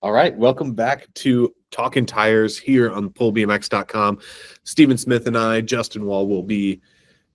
All right, welcome back to Talkin Tires here on PullBMX.com. Stephen Smith and I, Justin Wall, will be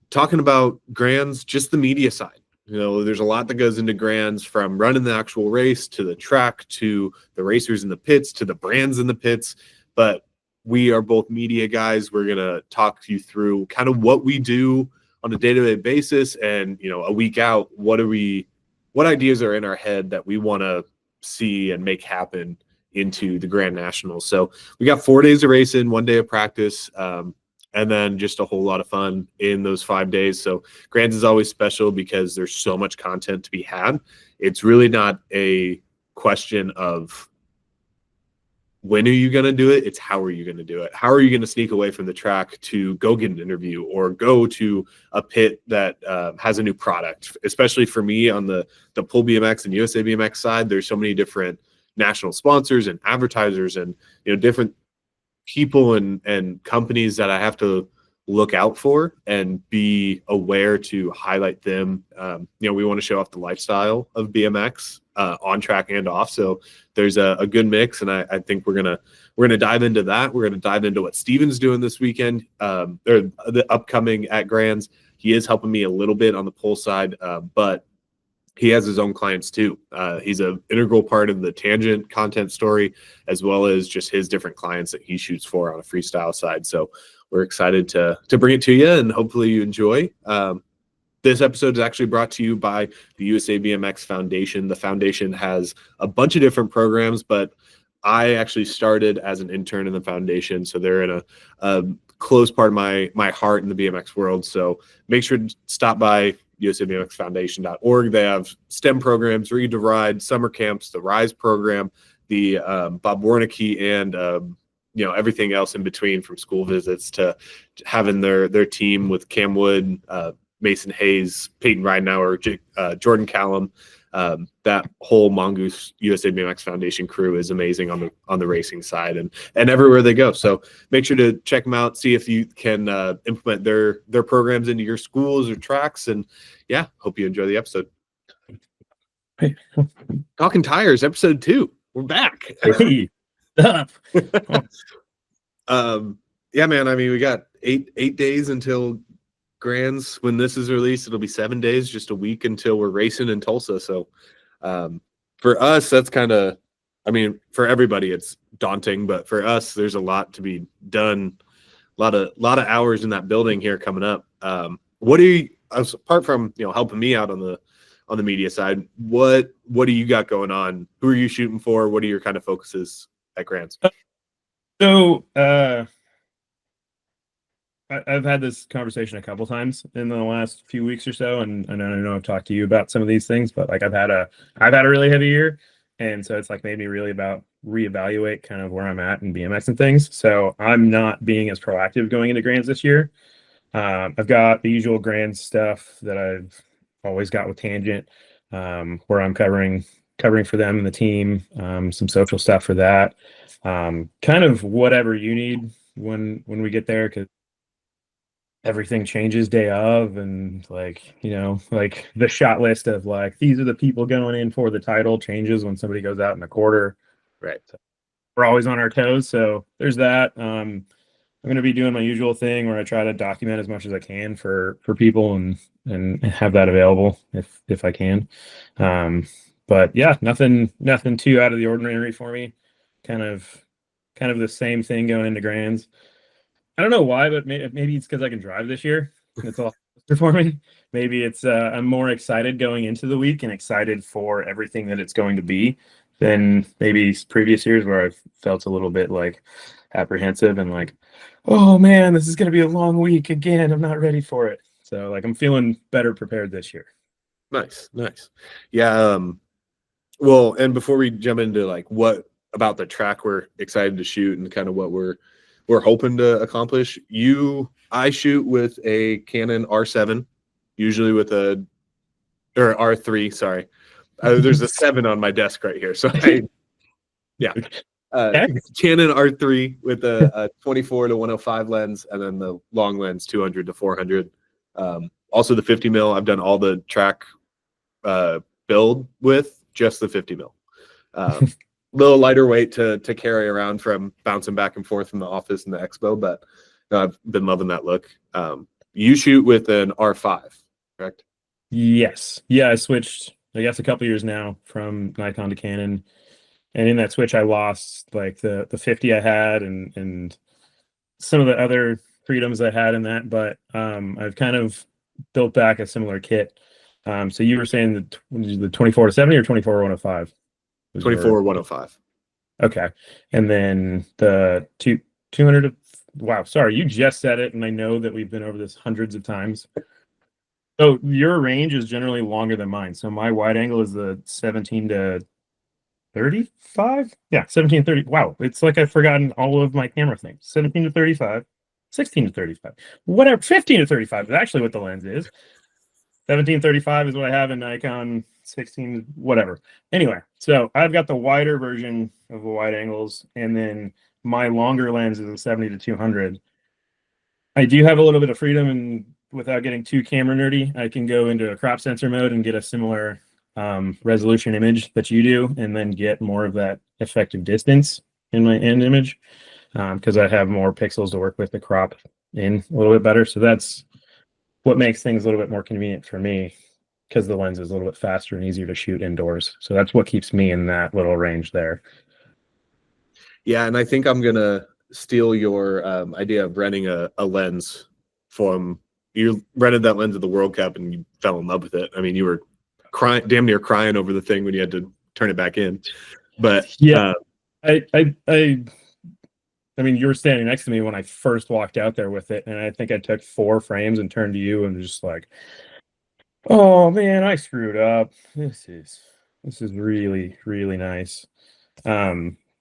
talking about Grands, just the media side. You know, there's a lot that goes into Grands, from running the actual race to the track to the racers in the pits to the brands in the pits. But we are both media guys. We're going to talk you through kind of what we do on a day-to-day basis, and, you know, a week out, what ideas are in our head that we want to see and make happen into the Grand Nationals. So we got 4 days of racing, 1 day of practice, and then just a whole lot of fun in those 5 days. So Grands is always special because there's so much content to be had. It's really not a question of when are you going to do it? It's how are you going to do it? How are you going to sneak away from the track to go get an interview or go to a pit that has a new product? Especially for me on the Pull BMX and USA BMX side, there's so many different national sponsors and advertisers and, you know, different people and companies that I have to look out for and be aware to highlight them. You know, we want to show off the lifestyle of BMX on track and off. So there's a good mix, and I think we're gonna dive into that. We're gonna dive into what Steven's doing this weekend, or the upcoming at Grands. He is helping me a little bit on the pull side, but he has his own clients too. He's an integral part of the Tangent content story, as well as just his different clients that he shoots for on a freestyle side. So we're excited to bring it to you, and hopefully you enjoy. This episode is actually brought to you by the USA BMX Foundation. The foundation has a bunch of different programs, but I actually started as an intern in the foundation, so they're in a close part of my heart in the BMX world. So make sure to stop by usabmxfoundation.org. They have STEM programs, Read to Ride, summer camps, the RISE program, the Bob Warnicki, and you know, everything else in between, from school visits to having their team with Cam Wood, Mason Hayes, Peyton Ridenauer, Jordan Callum. That whole Mongoose USA BMX Foundation crew is amazing on the racing side and everywhere they go. So make sure to check them out, see if you can implement their programs into your schools or tracks. And yeah, hope you enjoy the episode. Hey. Talkin Tires, episode 2. We're back. Hey. Yeah, man. I mean, we got eight days until Grands. When this is released, it'll be 7 days, just a week until we're racing in Tulsa. So for us, that's kind of, I mean, for everybody it's daunting, but for us there's a lot to be done, a lot of hours in that building here coming up. What do you, apart from, you know, helping me out on the media side, what do you got going on? Who are you shooting for? What are your kind of focuses at Grands? So I've had this conversation a couple times in the last few weeks or so, and I know I've talked to you about some of these things, but like I've had a really heavy year, and so it's like made me really about reevaluate kind of where I'm at in BMX and things. So I'm not being as proactive going into Grands this year. I've got the usual Grands stuff that I've always got with Tangent, where I'm covering for them and the team, some social stuff for that, kind of whatever you need when we get there, because everything changes day of, and like, you know, like the shot list of like these are the people going in for the title changes when somebody goes out in the quarter. Right. So we're always on our toes. So there's that. I'm going to be doing my usual thing where I try to document as much as I can for people and have that available if I can. But yeah, nothing too out of the ordinary for me. Kind of the same thing going into Grands. I don't know why, but maybe it's because I can drive this year. That's all for me. Maybe it's I'm more excited going into the week and excited for everything that it's going to be than maybe previous years where I've felt a little bit like apprehensive and like, oh man, this is going to be a long week again. I'm not ready for it. So like I'm feeling better prepared this year. Nice. Yeah. Well, and before we jump into like what about the track we're excited to shoot and kind of what we're hoping to accomplish, I shoot with a Canon R7, usually with or R3, sorry. There's a 7 on my desk right here. So Canon R3 with a 24 to 105 lens, and then the long lens 200 to 400. Also the 50 mil. I've done all the track build with just the 50 mil. little lighter weight to carry around from bouncing back and forth from the office and the expo, but I've been loving that look. You shoot with an R5, correct? Yes. Yeah, I switched, I guess, a couple years now from Nikon to Canon. And in that switch, I lost like the 50 I had and some of the other freedoms I had in that, but I've kind of built back a similar kit. So you were saying the 24 to 70 or 24 to 105 was 24 105. Okay. And then the 200 wow, sorry, you just said it, and I know that we've been over this hundreds of times. So your range is generally longer than mine. So my wide angle is the 17 to 35. Yeah, 17 to 30. Wow, it's like I've forgotten all of my camera things. 17 to 35, 16 to 35, whatever. 15 to 35 is actually what the lens is. 1735 is what I have in Nikon. 16, whatever. Anyway, so I've got the wider version of the wide angles, and then my longer lens is a 70 to 200. I do have a little bit of freedom, and without getting too camera nerdy, I can go into a crop sensor mode and get a similar resolution image that you do, and then get more of that effective distance in my end image because I have more pixels to work with the crop in a little bit better. So that's what makes things a little bit more convenient for me, because the lens is a little bit faster and easier to shoot indoors. So that's what keeps me in that little range there. Yeah, and I think I'm gonna steal your idea of renting a lens from you. Rented that lens at the World Cup and you fell in love with it. I mean, you were crying, damn near crying over the thing when you had to turn it back in. But yeah, I mean, you were standing next to me when I first walked out there with it, and I think I took 4 frames and turned to you and just like, oh man, I screwed up. This is really, really nice.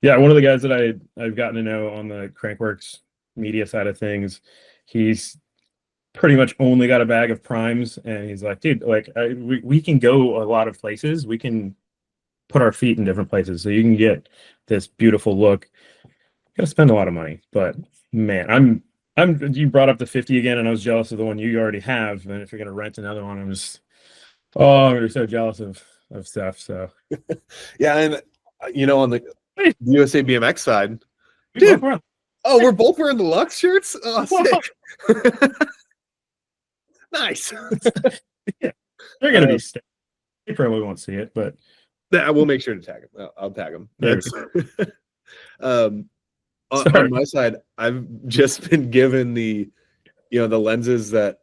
Yeah, one of the guys that I've gotten to know on the Crankworks media side of things, he's pretty much only got a bag of primes, and he's like, dude, like we can go a lot of places. We can put our feet in different places, so you can get this beautiful look. Got to spend a lot of money, but man, you brought up the 50 again, and I was jealous of the one you already have. And if you're gonna rent another one, I'm so jealous of stuff. So yeah, and on the USA BMX side, we dude. both were. Oh, we're both wearing the Lux shirts. Oh, sick. Nice. Yeah, they're gonna be. They probably won't see it, but yeah, we'll make sure to tag them. I'll tag them. That's on my side. I've just been given the lenses that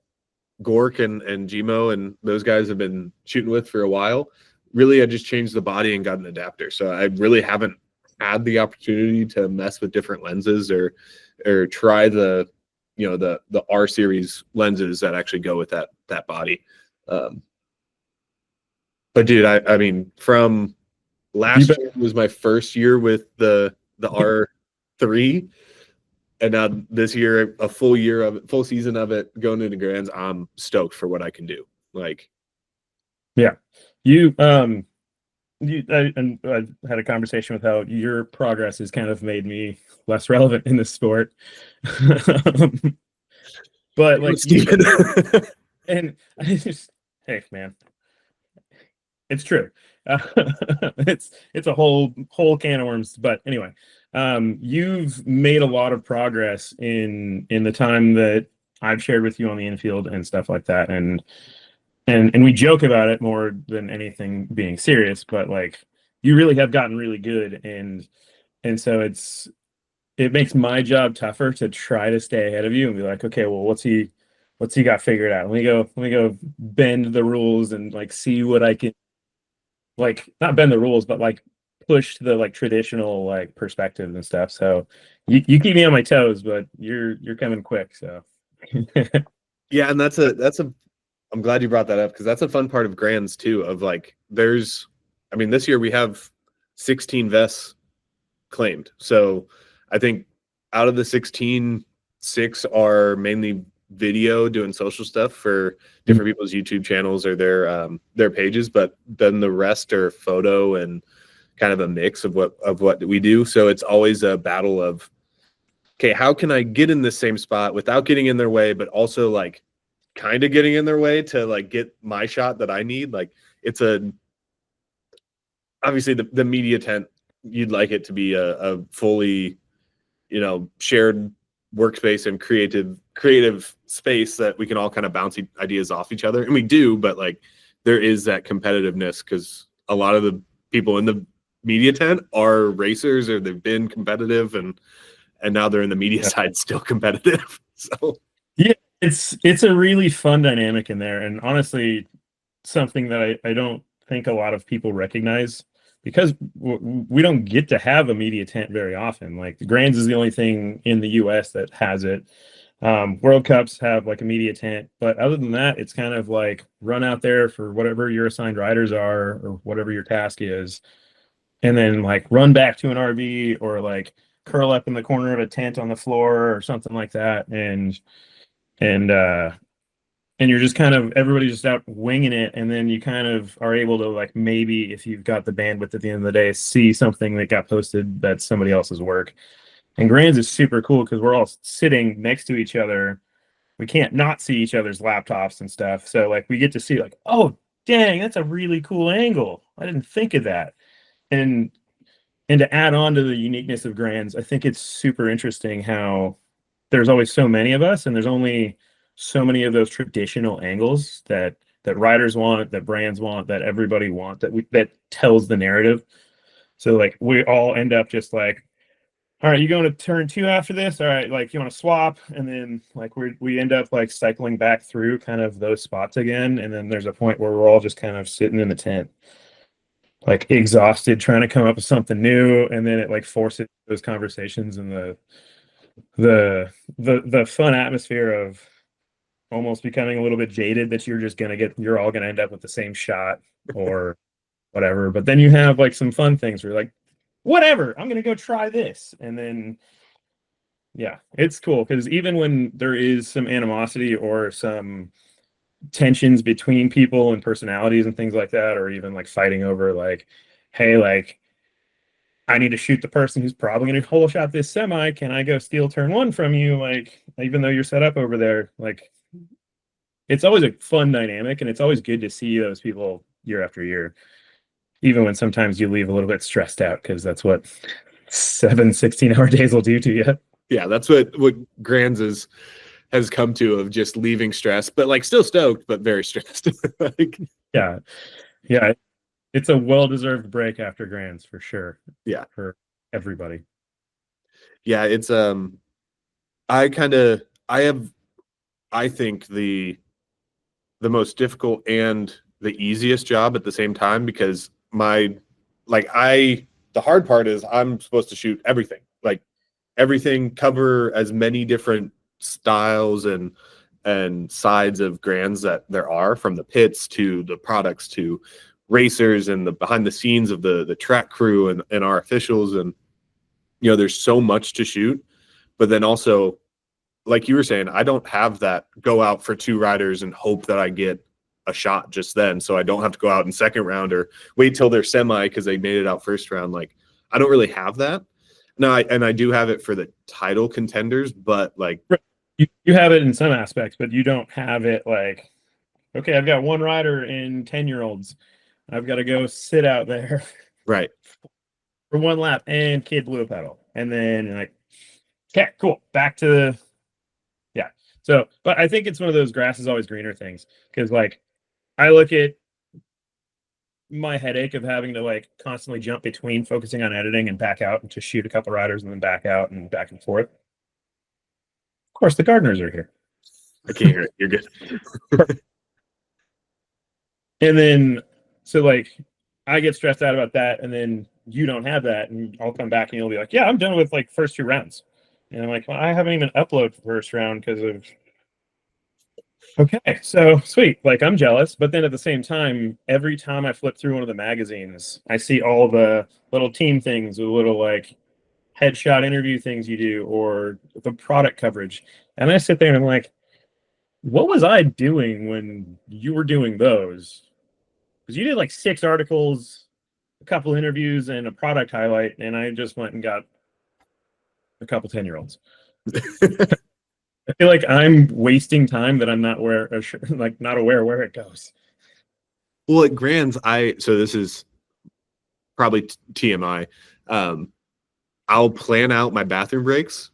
Gork and Gmo and those guys have been shooting with for a while. Really, I just changed the body and got an adapter. So I really haven't had the opportunity to mess with different lenses or try the R series lenses that actually go with that body. But dude, I mean, from last year was my first year with the R3, and now this year a full season of it going into Grands. I'm stoked for what I can do. Like, yeah, I had a conversation with how your progress has kind of made me less relevant in this sport. But like, and I just, hey man, it's true. It's a whole can of worms. But anyway, you've made a lot of progress in the time that I've shared with you on the infield and stuff like that, and we joke about it more than anything being serious, but like you really have gotten really good, and so it makes my job tougher to try to stay ahead of you and be like, okay, well, what's he got figured out? Let me go bend the rules and like see what I can, like, not bend the rules, but like push the like traditional like perspectives and stuff. So you keep me on my toes, but you're coming quick. So yeah, and that's I'm glad you brought that up, because that's a fun part of Grands too. Of like, this year we have 16 vests claimed. So I think out of the 16, 6 are mainly video doing social stuff for different people's YouTube channels or their pages, but then the rest are photo and kind of a mix of what we do. So it's always a battle of, okay, how can I get in the same spot without getting in their way, but also like kind of getting in their way to like get my shot that I need. Like, it's obviously the media tent you'd like it to be a fully, shared workspace and creative space that we can all kind of bounce ideas off each other. And we do, but like there is that competitiveness because a lot of the people in the media tent are racers or they've been competitive and now they're in the media side still competitive. So yeah, it's a really fun dynamic in there. And honestly, something that I don't think a lot of people recognize because we don't get to have a media tent very often. Like the Grands is the only thing in the US that has it. World Cups have like a media tent, but other than that, it's kind of like run out there for whatever your assigned riders are or whatever your task is, and then like run back to an RV or like curl up in the corner of a tent on the floor or something like that, and and you're just kind of everybody's just out winging it, and then you kind of are able to like maybe if you've got the bandwidth at the end of the day see something that got posted that's somebody else's work. And Grands is super cool because we're all sitting next to each other. We can't not see each other's laptops and stuff. So like we get to see like, oh dang, that's a really cool angle. I didn't think of that. And and to add on to the uniqueness of Grands, I think it's super interesting how there's always so many of us and there's only so many of those traditional angles that riders want, that brands want, that everybody want, that tells the narrative. So like we all end up just like, all right, you going to turn 2 after this? All right, like you want to swap, and then like we end up like cycling back through kind of those spots again, and then there's a point where we're all just kind of sitting in the tent, like exhausted, trying to come up with something new, and then it like forces those conversations and the fun atmosphere of almost becoming a little bit jaded that you're all gonna end up with the same shot or whatever. But then you have like some fun things where you're like, whatever, I'm gonna go try this, and then yeah, it's cool because even when there is some animosity or some tensions between people and personalities and things like that, or even like fighting over like, hey, like I need to shoot the person who's probably going to hole shot this semi. Can I go steal turn 1 from you? Like, even though you're set up over there, like it's always a fun dynamic, and it's always good to see those people year after year, even when sometimes you leave a little bit stressed out because that's what 16-hour days will do to you. yeah, that's what Grands has come to, of just leaving stressed, but like still stoked, but very stressed. Like, yeah. It's a well-deserved break after Grands for sure. Yeah, for everybody. Yeah, it's I think the most difficult and the easiest job at the same time, because the hard part is I'm supposed to shoot everything, like everything, cover as many different styles and sides of Grands that there are, from the pits to the products to racers and the behind the scenes of the track crew and our officials. And there's so much to shoot, but then also, like you were saying, I don't have that go out for 2 riders and hope that I get a shot just then, so I don't have to go out in second round or wait till they're semi because they made it out first round. Like, I don't really have that. No, I do have it for the title contenders, but like you have it in some aspects, but you don't have it like, okay, I've got 1 rider in 10-year-olds. I've got to go sit out there right. for 1 lap, and kid blew a pedal, and then like, okay, cool, back to the yeah. So, but I think it's one of those grass is always greener things, because like I look at my headache of having to like constantly jump between focusing on editing and back out and to shoot a couple riders and then back out and back and forth. Of course, the gardeners are here. I can't hear it. You're good. And then, so like, I get stressed out about that, and then you don't have that, and I'll come back and you'll be like, yeah, I'm done with like first 2 rounds. And I'm like, well, I haven't even uploaded first round because of. Okay, so sweet. Like, I'm jealous, but then at the same time, every time I flip through one of the magazines, I see all the little team things, the little like headshot interview things you do, or the product coverage. And I sit there and I'm like, what was I doing when you were doing those? Because you did like 6 articles, a couple interviews, and a product highlight, and I just went and got a couple 10-year-olds. I feel like I'm wasting time that I'm not not aware where it goes. Well, at Grands, so this is probably TMI. Um, I'll plan out my bathroom breaks.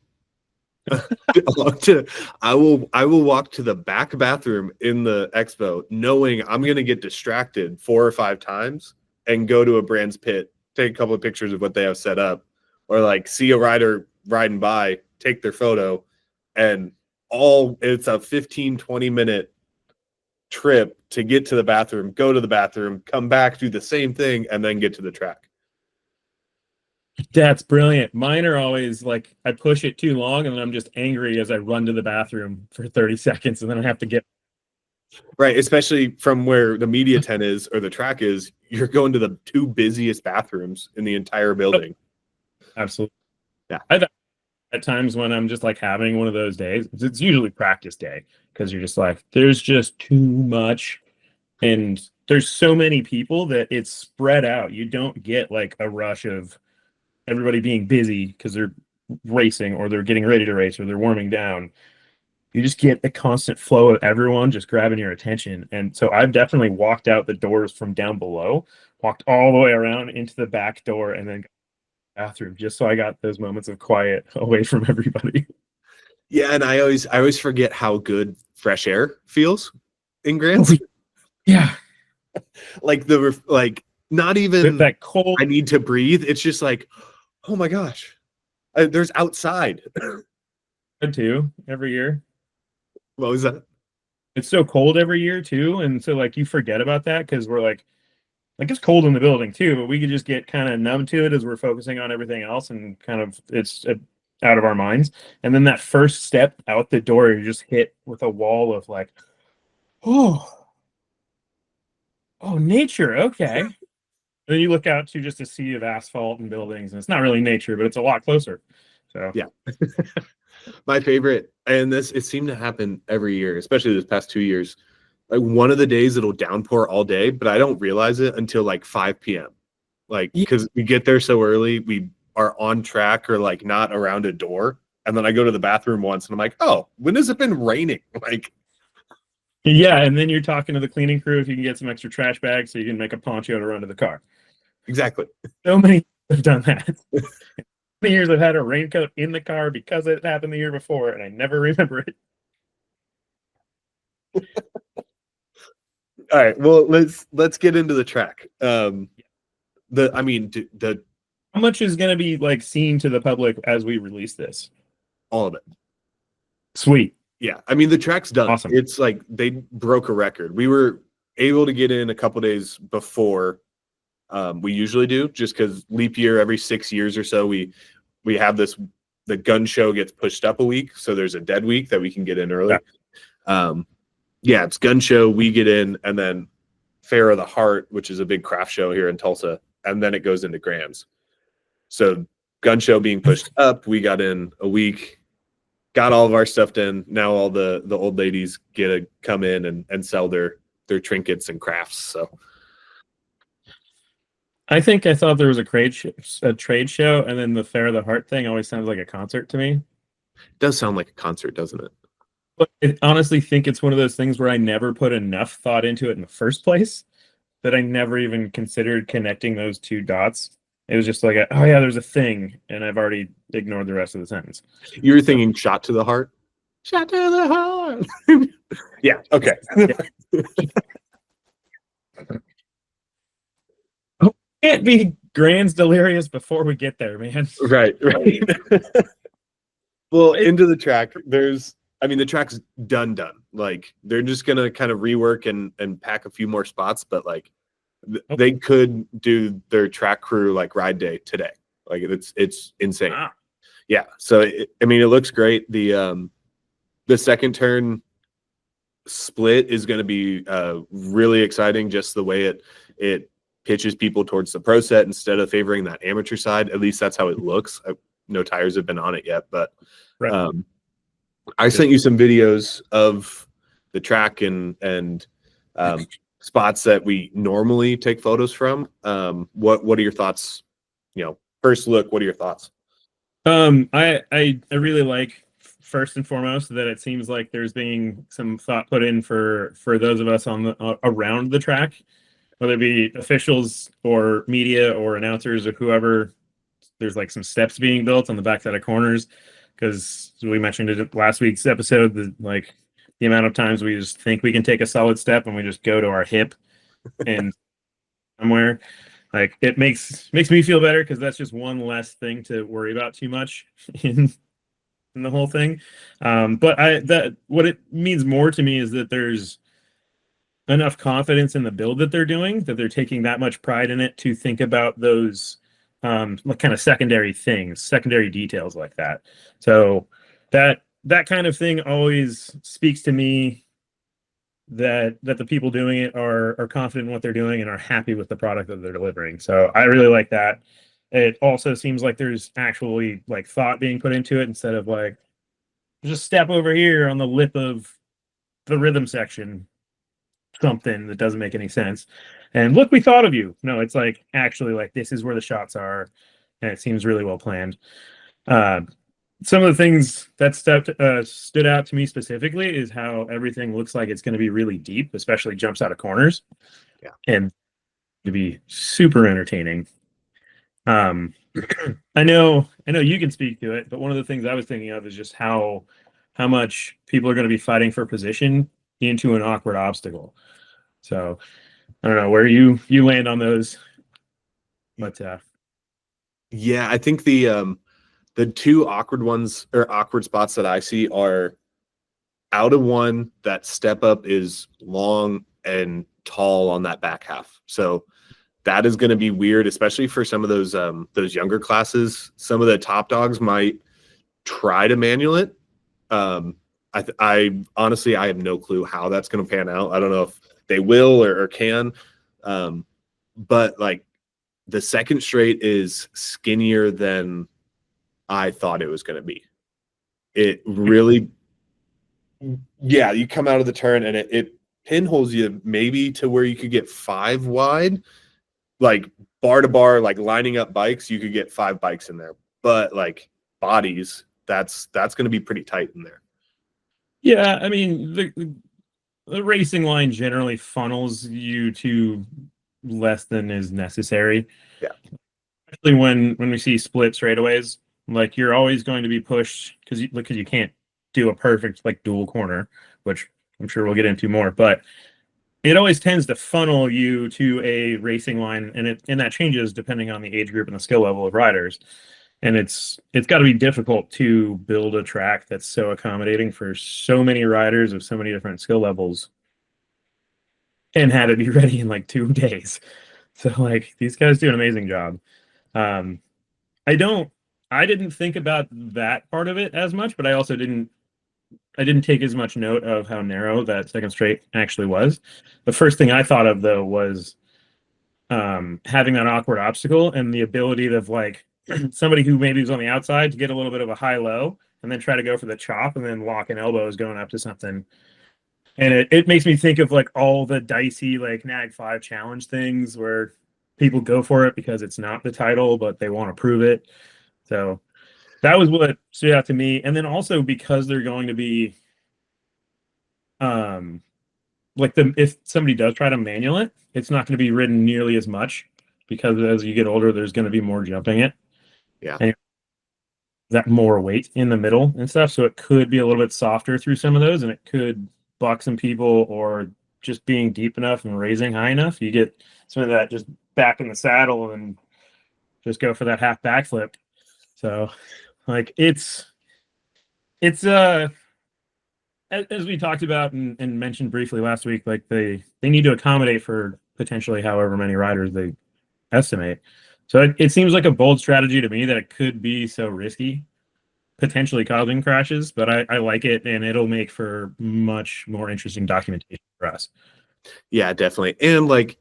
I will walk to the back bathroom in the expo knowing I'm going to get distracted 4 or 5 times and go to a brand's pit, take a couple of pictures of what they have set up, or like see a rider riding by, take their photo, and it's a 15-20 minute trip to get to the bathroom, go to the bathroom, come back, do the same thing, and then get to the track. That's brilliant. Mine are always like I push it too long and then I'm just angry as I run to the bathroom for 30 seconds and then I have to get Right, especially from where the media tent is or the track is, you're going to the two busiest bathrooms in the entire building. absolutely. Yeah. I've at times when I'm just like having one of those days. It's usually practice day because you're just like there's just too much and there's so many people that it's spread out. You don't get like a rush of everybody being busy because they're racing or they're getting ready to race or they're warming down. You just get a constant flow of everyone just grabbing your attention. And so I've definitely walked out the doors from down below, walked all the way around into the back door, and then got to the bathroom just so I got those moments of quiet away from everybody. Yeah, and I always forget how good fresh air feels in Grants. Yeah. Like not even That cold I need to breathe. It's just like, oh my gosh, there's outside. too every year. What was that? It's so cold every year too. And so like you forget about that because we're like it's cold in the building too, but we could just get kind of numb to it as we're focusing on everything else and kind of it's out of our minds. And then that first step out the door, you just hit with a wall of like, oh, oh, nature. Okay. And then you look out to just a sea of asphalt and buildings, and it's not really nature, but it's a lot closer. So Yeah. My favorite, and it seemed to happen every year, especially this past 2 years. Like one of the days it'll downpour all day, but I don't realize it until like 5 p.m. Like yeah, because we get there so early, we are on track or like not around a door. And then I go to the bathroom once and I'm like, oh, when has it been raining? Like, yeah, and then you're talking to the cleaning crew if you can get some extra trash bags so you can make a poncho to run to the car. exactly. So many have done that. Many years I've had a raincoat in the car because it happened the year before, and I never remember it. All right. Well, let's get into the track. The How much is going to be like seen to the public as we release this? all of it. Sweet. Yeah. I mean, the track's done. Awesome. It's like they broke a record. We were able to get in a couple days before we usually do, just because leap year every 6 years or so we have the gun show gets pushed up a week, so there's a dead week that we can get in early. Yeah, it's gun show, we get in, and then Fair of the Heart, which is a big craft show here in Tulsa, and then it goes into Grands. So gun show being pushed up, we got in a week, got all of our stuff in. Now all the old ladies get to come in and sell their trinkets and crafts. So I think I thought there was a trade show, and then the Fair of the Heart thing always sounds like a concert to me. it does sound like a concert, doesn't it? But I honestly think it's one of those things where I never put enough thought into it in the first place that I never even considered connecting those two dots. It was just like, oh yeah, there's a thing, and I've already ignored the rest of the sentence. You were thinking shot to the heart? Shot to the heart. Yeah, okay. Can't be Grand's delirious before we get there, man. Right. Well, into the track, the track's done. Like they're just gonna kind of rework and pack a few more spots, but like they could do their track crew like ride day today. Like it's insane. Ah. Yeah. So it looks great. The second turn split is going to be really exciting. Just the way it pitches people towards the pro set instead of favoring that amateur side. At least that's how it looks. No tires have been on it yet, but Right. I sent you some videos of the track and spots that we normally take photos from. What are your thoughts? First look, what are your thoughts? I really like first and foremost that it seems like there's being some thought put in for those of us on the around the track, whether it be officials or media or announcers or whoever there's like some steps being built on the backside of corners, because we mentioned it in last week's episode, like the amount of times we just think we can take a solid step and we just go to our hip and somewhere. Like it makes me feel better because that's just one less thing to worry about too much in the whole thing. But that what it means more to me is that there's enough confidence in the build that they're doing, that they're taking that much pride in it to think about those like kind of secondary things, secondary details like that. So that kind of thing always speaks to me that the people doing it are confident in what they're doing and are happy with the product that they're delivering. So I really like that. It also seems like there's actually like thought being put into it instead of like just step over here on the lip of the rhythm section, something that doesn't make any sense. And look, we thought of you. No, it's like actually like this is where the shots are, and it seems really well planned. Uh, some of the things that stood out to me specifically is how everything looks like it's going to be really deep, especially jumps out of corners. Yeah. And to be super entertaining. I know you can speak to it, but one of the things I was thinking of is just how much people are going to be fighting for position into an awkward obstacle. So I don't know where you land on those, but Yeah, I think the two awkward ones or awkward spots that I see are out of one, that step up is long and tall on that back half. So that is going to be weird, especially for some of those younger classes. Some of the top dogs might try to manual it. I honestly, I have no clue how that's going to pan out. I don't know if they will or can. But like the second straight is skinnier than I thought it was going to be. It really, yeah, you come out of the turn and it pinholes you maybe to where you could get 5 wide, like bar to bar, like lining up bikes, you could get 5 bikes in there. But like bodies, that's going to be pretty tight in there. yeah, I mean the racing line generally funnels you to less than is necessary. Yeah. Especially when we see split straightaways, like you're always going to be pushed because you can't do a perfect like dual corner, which I'm sure we'll get into more, but it always tends to funnel you to a racing line, and that changes depending on the age group and the skill level of riders. And it's got to be difficult to build a track that's so accommodating for so many riders of so many different skill levels and have it be ready in like 2 days. So like these guys do an amazing job. Um, I don't I didn't think about that part of it as much, but I didn't take as much note of how narrow that second straight actually was. The first thing I thought of though was having that awkward obstacle and the ability of like somebody who maybe was on the outside to get a little bit of a high low and then try to go for the chop and then lock an elbows going up to something. And it makes me think of like all the dicey like nag 5 challenge things where people go for it because it's not the title but they want to prove it. So that was what stood out to me. And then also because they're going to be um like if somebody does try to manual it, it's not going to be ridden nearly as much because as you get older, there's going to be more jumping it. Yeah. And that more weight in the middle and stuff. So it could be a little bit softer through some of those, and it could buck some people, or just being deep enough and raising high enough, you get some of that just back in the saddle and just go for that half backflip. So like it's as we talked about and mentioned briefly last week, like they need to accommodate for potentially however many riders they estimate. So it seems like a bold strategy to me that it could be so risky, potentially causing crashes, but I like it, and it'll make for much more interesting documentation for us. Yeah, definitely. And like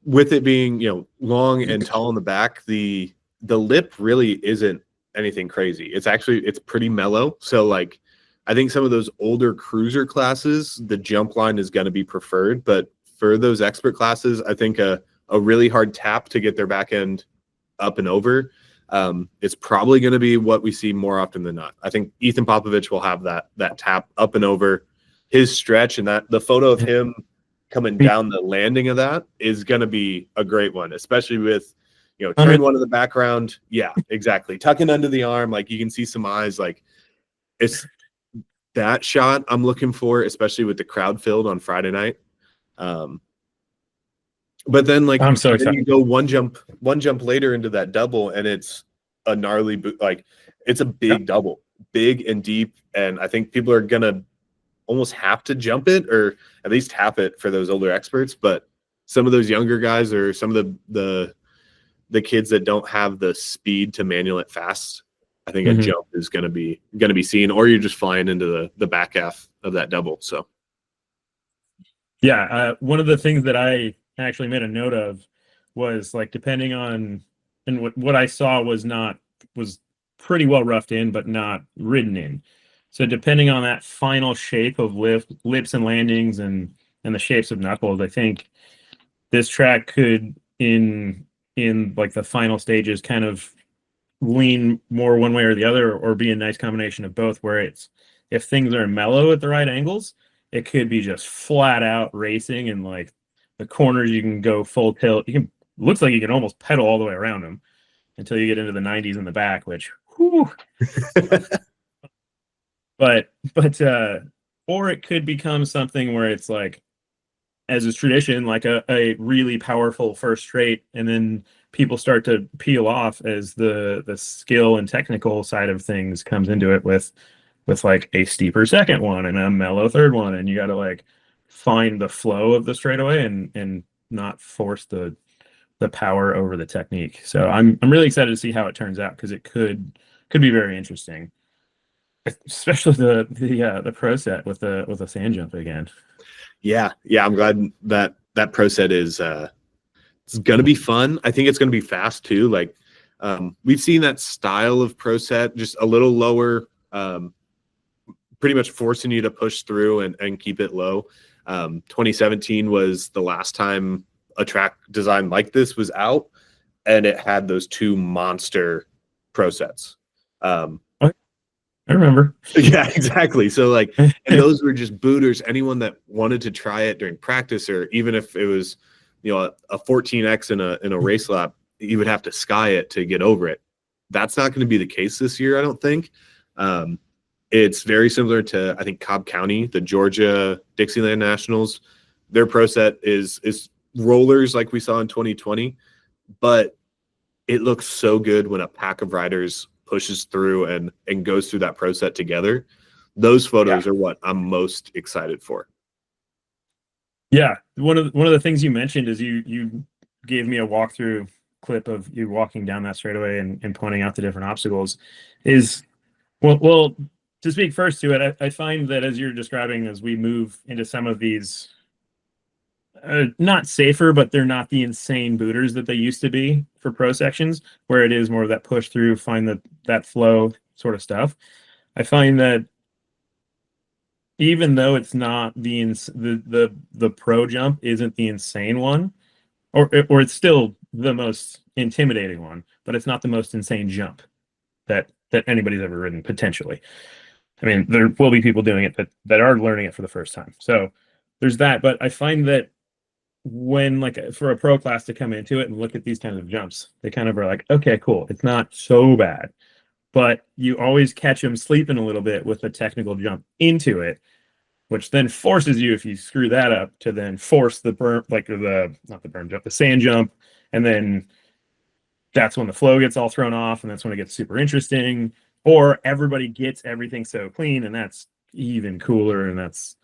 with it being, long and tall in the back, the lip really isn't anything crazy. It's pretty mellow. So like I think some of those older cruiser classes, the jump line is going to be preferred, but for those expert classes, I think a really hard tap to get their back end up and over is probably going to be what we see more often than not. I think Ethan Popovich will have that tap up and over his stretch, and that the photo of him coming down the landing of that is going to be a great one, especially with turn one in the background. Yeah, exactly. Tucking under the arm, like you can see some eyes. Like it's that shot I'm looking for, especially with the crowd filled on Friday night. But then I'm so then excited. you go one jump later into that double, and it's a gnarly like it's a big double, big and deep, and I think people are gonna almost have to jump it or at least tap it for those older experts. But some of those younger guys or some of the kids that don't have the speed to manual it fast, I think a jump is gonna be seen, or you're just flying into the back half of that double. So yeah, one of the things that I actually made a note of was like depending on, and what I saw was pretty well roughed in, but not ridden in. So depending on that final shape of lips and landings and the shapes of knuckles, I think this track could in like the final stages kind of lean more one way or the other, or be a nice combination of both, where it's, if things are mellow at the right angles, it could be just flat out racing, and like the corners you can go full tilt. Looks like you can almost pedal all the way around them until you get into the 90s in the back, which whew. but or it could become something where it's like, as is tradition, like a really powerful first straight, and then people start to peel off as the skill and technical side of things comes into it with like a steeper second one and a mellow third one, and you got to like find the flow of the straightaway and not force the power over the technique. So I'm really excited to see how it turns out, because it could be very interesting, especially the pro set with the sand jump again. Yeah, I'm glad that pro set is it's gonna be fun. I think it's gonna be fast too. Like we've seen that style of pro set, just a little lower, pretty much forcing you to push through and keep it low. 2017 was the last time a track design like this was out, and it had those two monster pro sets. I remember. Yeah, exactly. So like, and those were just booters. Anyone that wanted to try it during practice, or even if it was, a 14x in a race lap, you would have to sky it to get over it. That's not going to be the case this year, I don't think. It's very similar to, I think, Cobb County, the Georgia Dixieland Nationals. Their pro set is rollers like we saw in 2020, but it looks so good when a pack of riders pushes through and goes through that pro set together. Those photos are what I'm most excited for. Yeah, one of the things you mentioned is you gave me a walkthrough clip of you walking down that straightaway and pointing out the different obstacles. Is well to speak first to it, I find that as you're describing, as we move into some of these not safer, but they're not the insane booters that they used to be for pro sections, where it is more of that push through, find that flow sort of stuff. I find that even though it's not the pro jump isn't the insane one, or it's still the most intimidating one, but it's not the most insane jump that anybody's ever ridden potentially. I mean, there will be people doing it that are learning it for the first time. So there's that. But I find that when, like, for a pro class to come into it and look at these kinds of jumps, they kind of are like, okay, cool, it's not so bad. But you always catch them sleeping a little bit with a technical jump into it, which then forces you, if you screw that up, to then force the berm, like not the berm jump, the sand jump, and then that's when the flow gets all thrown off, and that's when it gets super interesting. Or everybody gets everything so clean, and that's even cooler, and that's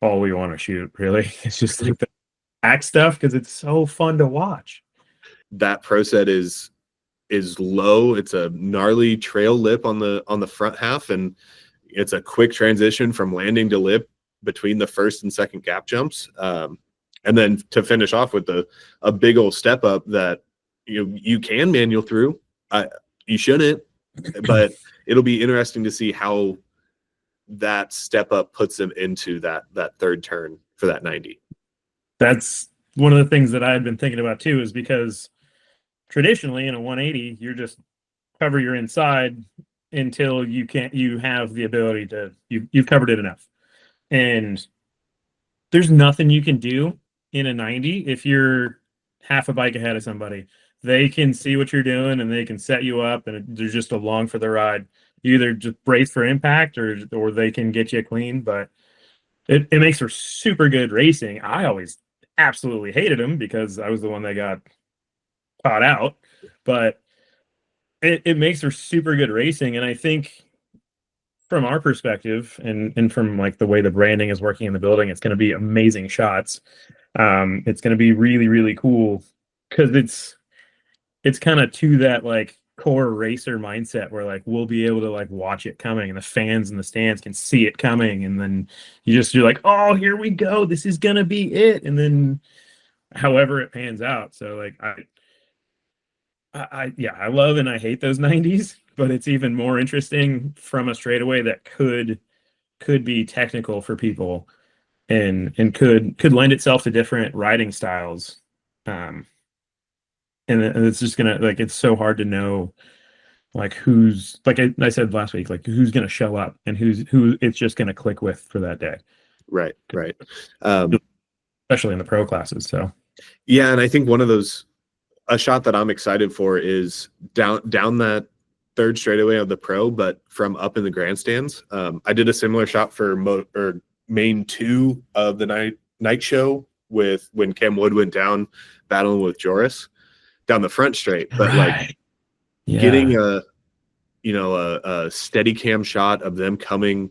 all we want to shoot, really. It's just like the act stuff, because it's so fun to watch. That pro set is low. It's a gnarly trail lip on the front half, and it's a quick transition from landing to lip between the first and second gap jumps, and then to finish off with a big old step up that you can manual through. You shouldn't, but it'll be interesting to see how that step up puts them into that third turn for that 90. That's one of the things that I had been thinking about too, is because traditionally in a 180, you're just cover your inside until you have the ability to, you've covered it enough. And there's nothing you can do in a 90 if you're half a bike ahead of somebody they can see what you're doing and they can set you up, and they're just along for the ride. You either just brace for impact, or they can get you clean. But it makes for super good racing. I always absolutely hated them because I was the one that got caught out, but it makes for super good racing. And I think from our perspective, and from like the way the branding is working in the building, it's going to be amazing shots. It's going to be really, really cool because it's kind of to that like core racer mindset where like we'll be able to like watch it coming, and the fans in the stands can see it coming, and then you're like, oh, here we go, this is gonna be it. And then however it pans out. So like I yeah, I love and I hate those 90s, but it's even more interesting from a straightaway that could be technical for people, and could lend itself to different riding styles. um and it's just gonna like, it's so hard to know like who's, like I said last week, like who's gonna show up and who it's just gonna click with for that day, Right, right. Um, especially in the pro classes. So yeah, and I think one of those, a shot that I'm excited for is down that third straightaway of the pro, but from up in the grandstands. I did a similar shot for main two of the night show with when Cam Wood went down battling with Joris down the front straight, but like getting a steady cam shot of them coming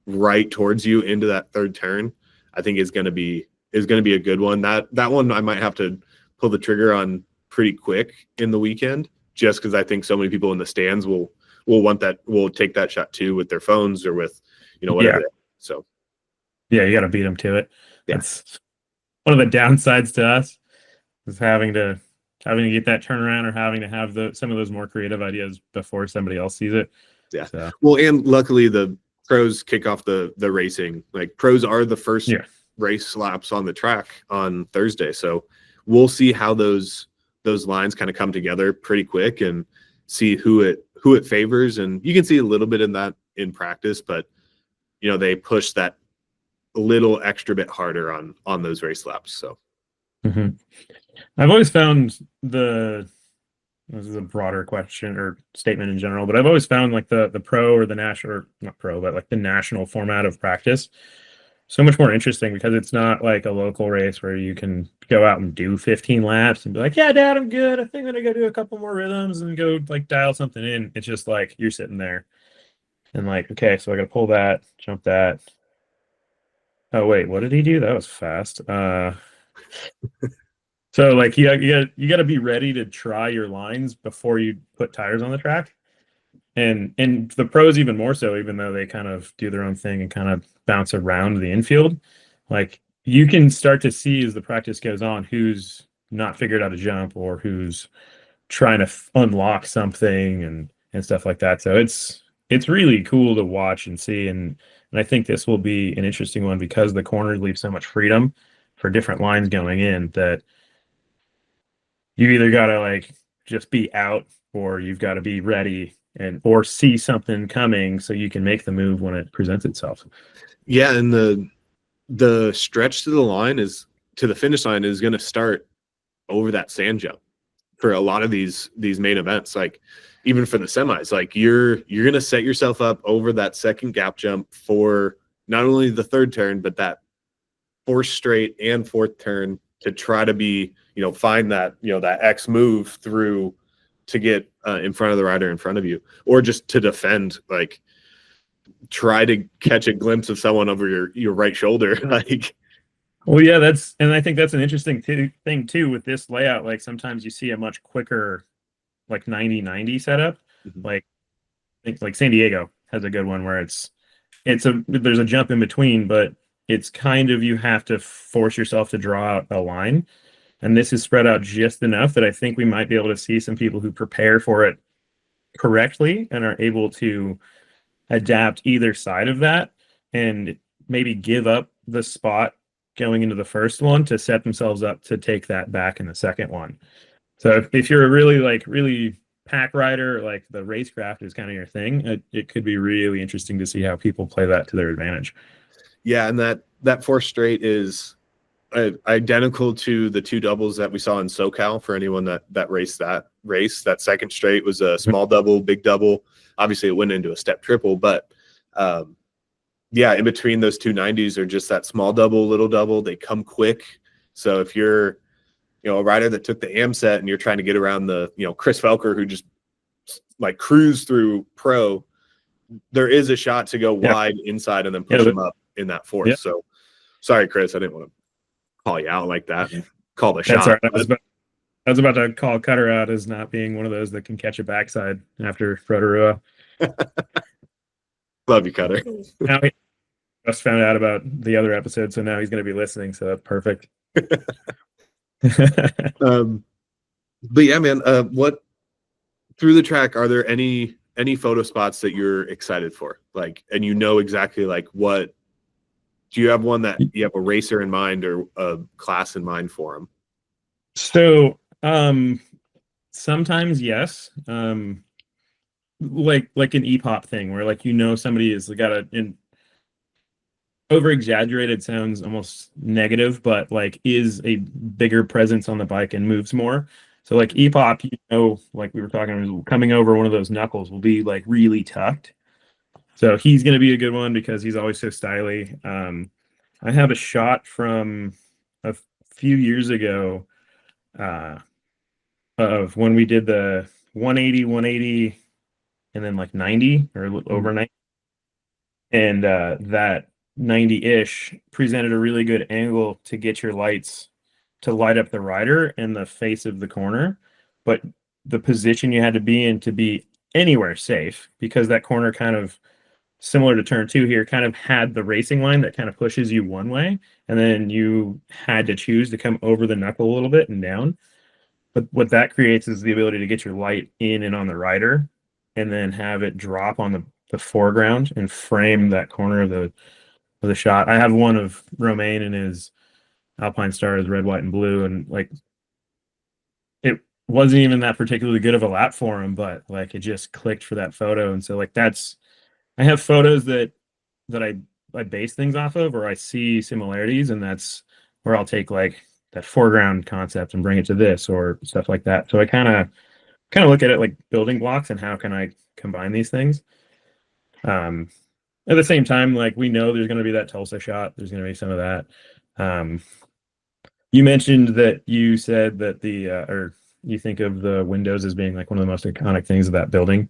right towards you into that third turn, I think is going to be a good one. That one I might have to pull the trigger on pretty quick in the weekend, just because I think so many people in the stands will take that shot too with their phones or with whatever. Yeah. So Yeah, you got to beat them to it. Yeah. That's one of the downsides to us, is having to get that turnaround, or having to have some of those more creative ideas before somebody else sees it. Yeah. So. Well, and luckily the pros kick off the racing. Like pros are the first race laps on the track on Thursday, so we'll see how those lines kind of come together pretty quick and see who it favors. And you can see a little bit in that in practice, but they push that a little extra bit harder on those race laps. So I've always found this is a broader question or statement in general, but I've always found like the pro, or the national, or not pro, but like the national format of practice so much more interesting, because it's not like a local race where you can go out and do 15 laps and be like, yeah, Dad, I'm good. I think I'm gonna go do a couple more rhythms and go like dial something in. It's just like you're sitting there and like, okay, so I gotta pull that, jump that. Oh wait, what did he do? That was fast. So like you got to be ready to try your lines before you put tires on the track. And the pros even more so, even though they kind of do their own thing and kind of bounce around the infield. Like you can start to see as the practice goes on who's not figured out a jump, or who's trying to unlock something, and stuff like that. So it's really cool to watch and see. And I think this will be an interesting one, because the corners leave so much freedom for different lines going in, that you either got to like just be out, or you've got to be ready or see something coming so you can make the move when it presents itself. Yeah, and the stretch to the finish line is going to start over that sand jump for a lot of these main events. Like even for the semis, like you're going to set yourself up over that second gap jump for not only the third turn, but that fourth straight and fourth turn, to try to be, find that, that X move through to get in front of the rider in front of you, or just to defend, like try to catch a glimpse of someone over your right shoulder. Like, well, yeah, and I think that's an interesting thing too with this layout. Like sometimes you see a much quicker, like 90-90 setup. Like I think like San Diego has a good one where there's a jump in between, but it's kind of, you have to force yourself to draw out a line. And this is spread out just enough that I think we might be able to see some people who prepare for it correctly and are able to adapt either side of that, and maybe give up the spot going into the first one to set themselves up to take that back in the second one. So if you're a really pack rider, like the racecraft is kind of your thing, it could be really interesting to see how people play that to their advantage. Yeah, and that fourth straight is identical to the two doubles that we saw in SoCal. For anyone that raced that race, that second straight was a small double, big double. Obviously, it went into a step triple, but yeah, in between those two 90s are just that small double, little double. They come quick. So if you're, a rider that took the AM set and you're trying to get around the, Chris Felker, who just like cruised through pro, there is a shot to go wide inside and then push him up in that fourth. So sorry, Chris, I didn't want to call you out like that and call the shot. Right. I was about to call Cutter out as not being one of those that can catch a backside after Rotorua. Love you, Cutter. Now he just found out about the other episode, so now he's going to be listening. So that's perfect. But yeah, man, what through the track, are there any photo spots that you're excited for? Like, and exactly like what, do you have one that you have a racer in mind or a class in mind for them? So, sometimes yes. Like an EPOP thing where like, somebody has got an over exaggerated sounds almost negative, but like is a bigger presence on the bike and moves more. So like EPOP, like we were talking, coming over one of those knuckles will be like really tucked. So he's going to be a good one because he's always so stylish. I have a shot from a few years ago of when we did the 180, and then like 90 or over 90. And that 90-ish presented a really good angle to get your lights to light up the rider and the face of the corner. But the position you had to be in to be anywhere safe, because that corner kind of similar to turn 2 here kind of had the racing line that kind of pushes you one way, and then you had to choose to come over the knuckle a little bit and down. But what that creates is the ability to get your light in and on the rider and then have it drop on the foreground and frame that corner of the shot. I have one of Romain and his Alpine Stars, red, white, and blue, and like it wasn't even that particularly good of a lap for him, but like it just clicked for that photo. And so like I have photos that I base things off of, or I see similarities, and that's where I'll take like that foreground concept and bring it to this or stuff like that. So I kind of look at it like building blocks and how can I combine these things. At the same time, like we know there's going to be that Tulsa shot. There's going to be some of that. You mentioned that you said that or you think of the windows as being like one of the most iconic things of that building.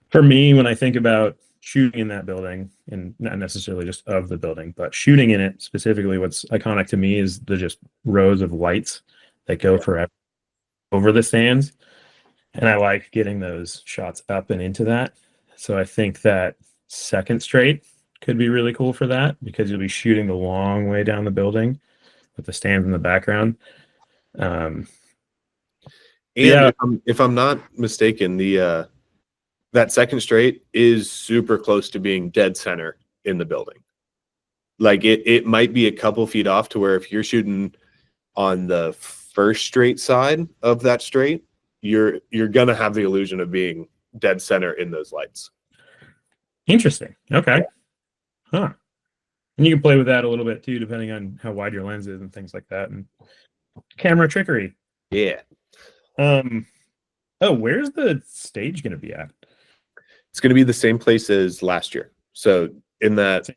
For me, when I think about shooting in that building, and not necessarily just of the building, but shooting in it specifically, what's iconic to me is the just rows of lights that go forever over the stands. And I like getting those shots up and into that. So I think that second straight could be really cool for that, because you'll be shooting the long way down the building with the stands in the background. And yeah, if I'm not mistaken, that second straight is super close to being dead center in the building. Like it might be a couple feet off to where if you're shooting on the first straight side of that straight, you're gonna have the illusion of being dead center in those lights. Interesting. Okay. Huh. And you can play with that a little bit too, depending on how wide your lens is and things like that. And camera trickery. Yeah. Oh, where's the stage going to be at? It's going to be the same place as last year. So in that at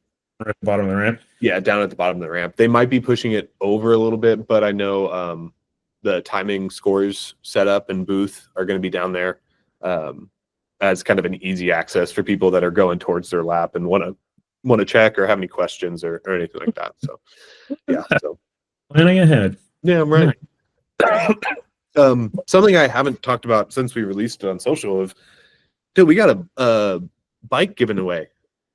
the bottom of the ramp. Yeah, down at the bottom of the ramp. They might be pushing it over a little bit, but I know the timing scores setup and booth are going to be down there as kind of an easy access for people that are going towards their lap and want to check or have any questions or anything like that. So yeah, so planning ahead. Yeah, I'm right. Something I haven't talked about since we released it on social of, dude, we got a bike given away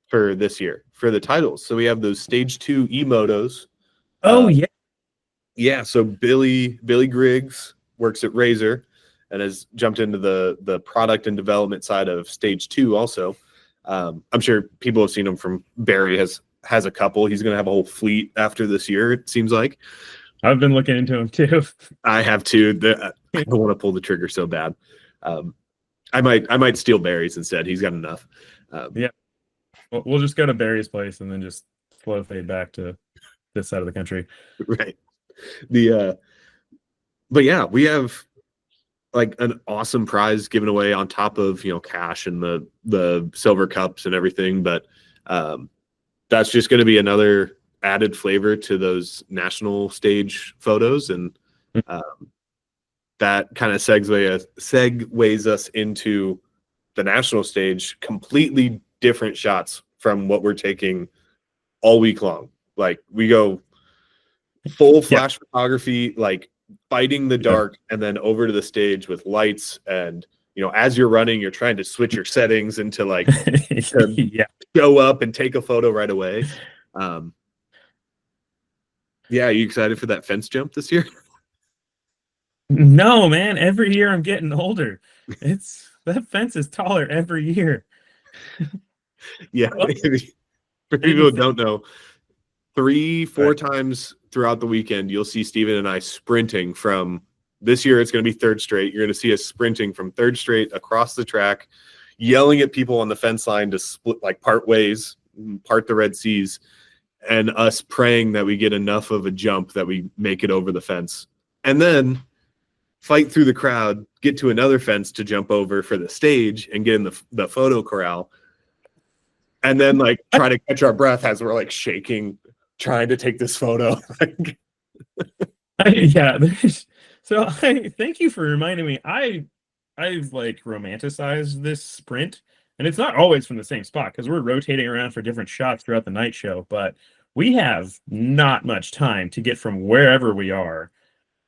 for this year for the titles. So we have those stage 2 e-motos. Oh yeah. Yeah. So Billy Griggs works at Razor and has jumped into the product and development side of stage 2 also. I'm sure people have seen him from Barry has a couple. He's going to have a whole fleet after this year, it seems like. I've been looking into him too. I have too. I don't want to pull the trigger so bad. I might steal Barry's instead. He's got enough. Yeah. We'll just go to Barry's place and then just slow fade back to this side of the country. Right. The but yeah, we have like an awesome prize given away on top of, cash and the silver cups and everything. But that's just going to be another added flavor to those national stage photos. And that kind of segues us into the national stage, completely different shots from what we're taking all week long. Like we go full flash photography, like fighting the dark, and then over to the stage with lights. And as you're running, you're trying to switch your settings into like to go up and take a photo right away. Yeah, are you excited for that fence jump this year? No, man. Every year I'm getting older. That fence is taller every year. Yeah. For people who don't know, 3-4 times throughout the weekend, you'll see Steven and I sprinting from this year. It's going to be Third Straight. You're going to see us sprinting from Third Straight across the track, yelling at people on the fence line to split, like part ways, part the Red Seas, and us praying that we get enough of a jump that we make it over the fence. And then fight through the crowd, get to another fence to jump over for the stage and get in the photo corral. And then like try to catch our breath as we're like shaking, trying to take this photo. Yeah. So thank you for reminding me. I've like romanticized this sprint, and it's not always from the same spot because we're rotating around for different shots throughout the night show, but we have not much time to get from wherever we are,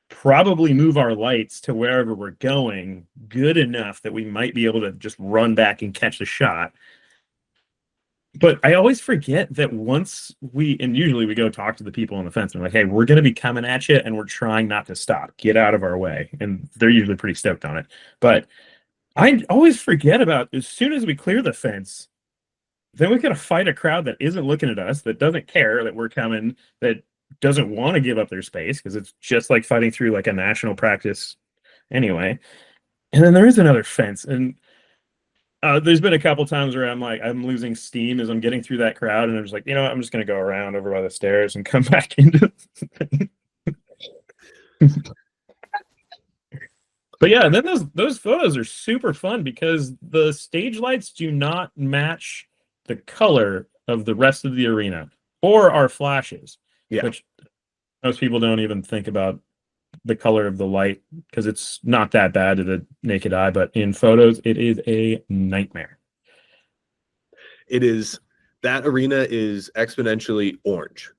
probably move our lights to wherever we're going good enough that we might be able to just run back and catch the shot. But I always forget that usually we go talk to the people on the fence and we're like, hey, we're going to be coming at you and we're trying not to stop. Get out of our way. And they're usually pretty stoked on it. But I always forget about as soon as we clear the fence, then we got to fight a crowd that isn't looking at us, that doesn't care that we're coming, that doesn't want to give up their space because it's just like fighting through like a national practice anyway. And then there is another fence. And there's been a couple times where I'm losing steam as I'm getting through that crowd, and I'm just like, I'm just gonna go around over by the stairs and come back into. But yeah, and then those photos are super fun because the stage lights do not match the color of the rest of the arena or our flashes, which most people don't even think about the color of the light because it's not that bad to the naked eye, but in photos it is a nightmare. It is. That arena is exponentially orange,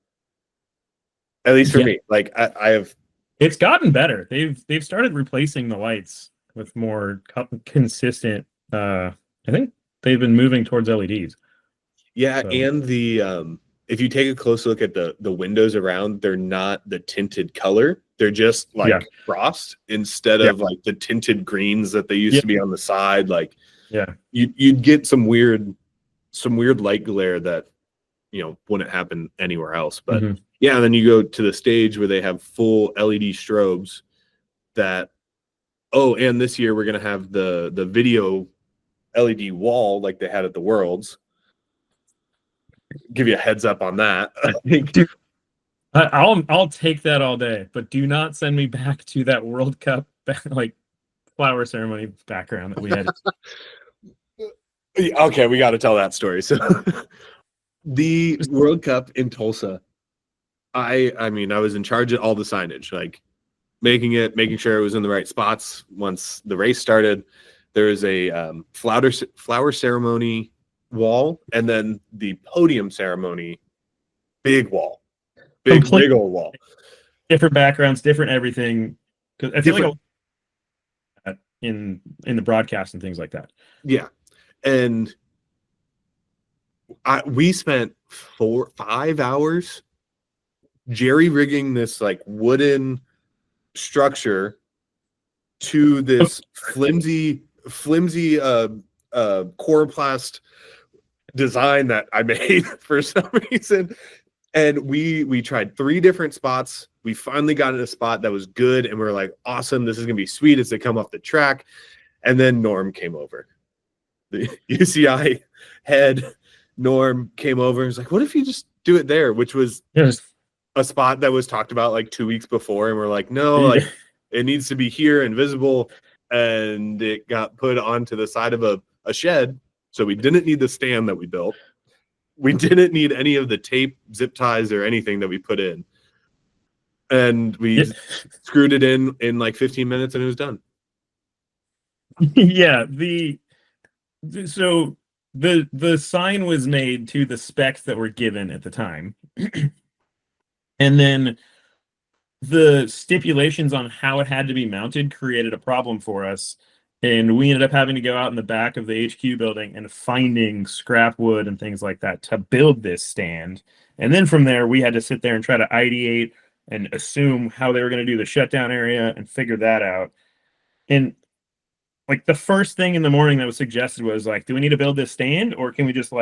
at least for me. Like I have, it's gotten better. They've started replacing the lights with more consistent. I think they've been moving towards LEDs. And the if you take a close look at the windows around, they're not the tinted color. They're just like frost instead of like the tinted greens that they used to be on the side. Like, you'd get some weird light glare that wouldn't happen anywhere else. But and then you go to the stage where they have full LED strobes. And this year we're gonna have the video LED wall like they had at the Worlds. Give you a heads up on that. I think. Dude, I'll take that all day, but do not send me back to that World Cup like flower ceremony background that we had. Okay, we got to tell that story. So the World Cup in Tulsa, I mean, I was in charge of all the signage, like making sure it was in the right spots. Once the race started, there was a flower ceremony wall, and then the podium ceremony big wall. Big old wall. Different backgrounds, different everything. Because I feel like in the broadcast and things like that. Yeah, and we spent 4-5 hours jerry rigging this like wooden structure to this flimsy coroplast design that I made for some reason. And we tried 3 different spots. We finally got in a spot that was good, and we were like, awesome, this is gonna be sweet as they come off the track. And then Norm came over. The UCI head Norm came over and was like, what if you just do it there? Which was a spot that was talked about like 2 weeks before, and we're like, no, like it needs to be here and visible, and it got put onto the side of a shed. So we didn't need the stand that we built. We didn't need any of the tape, zip ties, or anything that we put in. And we screwed it in like 15 minutes and it was done. Yeah, so the sign was made to the specs that were given at the time. And then the stipulations on how it had to be mounted created a problem for us. And we ended up having to go out in the back of the HQ building and finding scrap wood and things like that to build this stand. And then from there, we had to sit there and try to ideate and assume how they were going to do the shutdown area and figure that out. And like the first thing in the morning that was suggested was like, do we need to build this stand, or can we just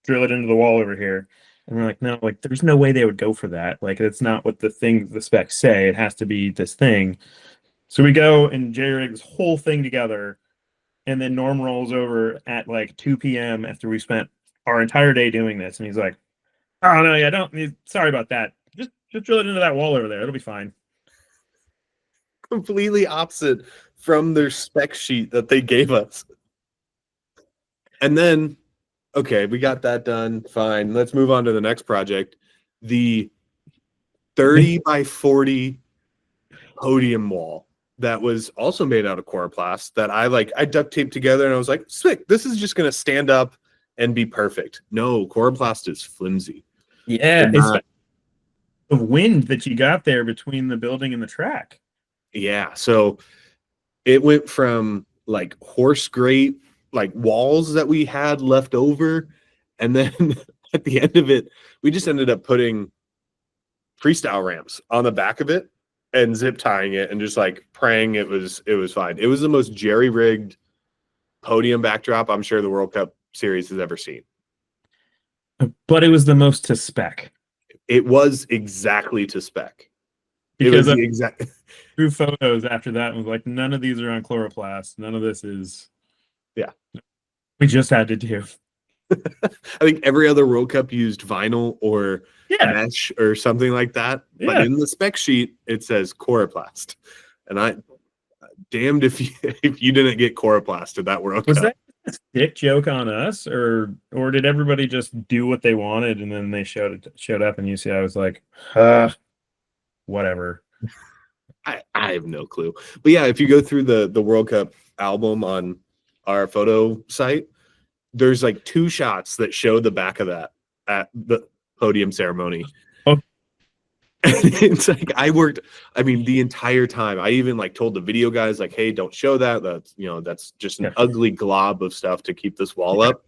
drill it into the wall over here? And we're like, no, like there's no way they would go for that. Like it's not what the specs say. It has to be this thing. So we go and J-rig this whole thing together, and then Norm rolls over at like 2 p.m. after we spent our entire day doing this, and he's like, "Oh no, yeah, sorry about that. Just drill it into that wall over there. It'll be fine." Completely opposite from their spec sheet that they gave us. And then, okay, we got that done. Fine. Let's move on to the next project. The 30 by 40 podium wall that was also made out of coroplast that I duct taped together, and I was like, sick, this is just going to stand up and be perfect. No, coroplast is flimsy. Yeah, it's the wind that you got there between the building and the track. Yeah, so it went from like horse grate, like walls that we had left over, and then at the end of it, we just ended up putting freestyle ramps on the back of it and zip tying it and just like praying it was fine. It was the most jerry-rigged podium backdrop I'm sure the World Cup series has ever seen. But it was the most to spec. It was exactly to spec. Because it was the exact through photos after that and was like, none of these are on chloroplast. None of this is. Yeah. We just had to do. I think every other World Cup used vinyl or mesh or something like that. Yeah. But in the spec sheet, it says coroplast. And I damned if you didn't get coroplast at that World Cup. Was that a stick joke on us, or did everybody just do what they wanted and then they showed up and UCI was like, whatever. I have no clue. But yeah, if you go through the World Cup album on our photo site, there's like 2 shots that show the back of that at the podium ceremony. Oh. It's like the entire time. I even like told the video guys like, hey, don't show that. That's just an ugly glob of stuff to keep this wall up.